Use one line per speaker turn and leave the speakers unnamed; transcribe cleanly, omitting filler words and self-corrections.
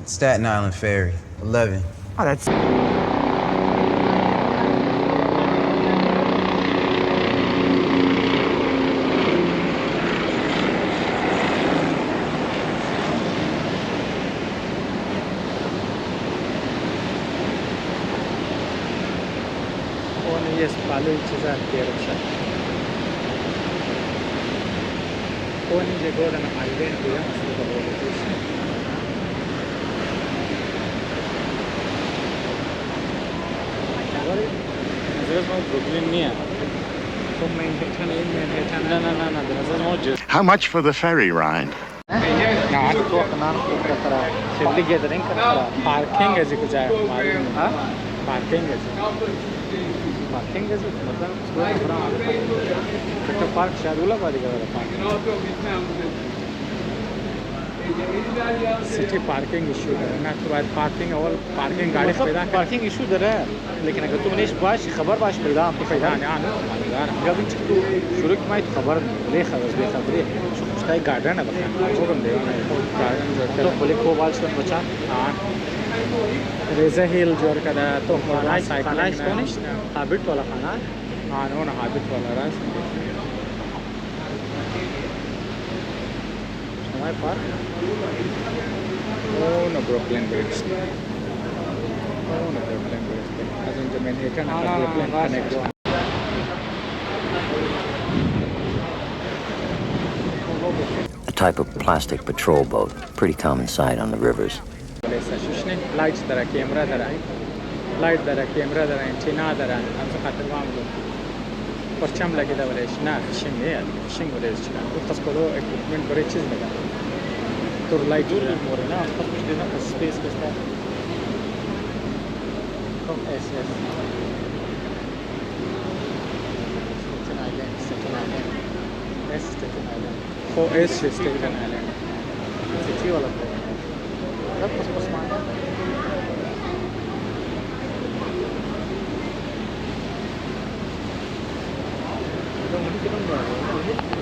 Staten Island ferry, 11.
Oh, that's...
Yes, Palu is a direction. One is a golden island here, so the whole there's no Brooklyn near. So Manhattan in Manhattan. No, there's no just.
How much for the ferry ride?
Parking is a parking is parking is a park shadula city parking issue not provide parking all parking गाड़ी पैदा
parking issue दर है लेकिन अगर तुम नहीं बाश खबर बाश पैदा हम तो पैदा
नहीं आना
जब इन तो शुरू की माइट खबर ले खबर शो कुछ टाइप गार्डन है बता
वो कम दे गार्डन जो
तो बोले को वाल्स में बचा
हां रेज़ा हिल जो कदा तो
साइकिल कोनिश हैबिट वाला खाना
हां नो हैबिट वाला रास
हमारे पास
Oh, no Brooklyn Bridge. Oh, no Brooklyn Bridge. As in the Manhattan and Brooklyn connection.
A type of plastic patrol boat, pretty common sight on the rivers.
Lights there are camera there are light there are camera there are antenna there are हम सब खाते हैं हम लोग परचम लगे दा वाले ना फिशिंग है फिशिंग वाले इसका तो कसको equipment बड़े चीज़ में तो लाइट जो मोर है ना सब कुछ देना स्पेस के साथ from SS Staten Island S Staten Island 4S Staten Island city वाला सब कुछ माना तो मुझे कितना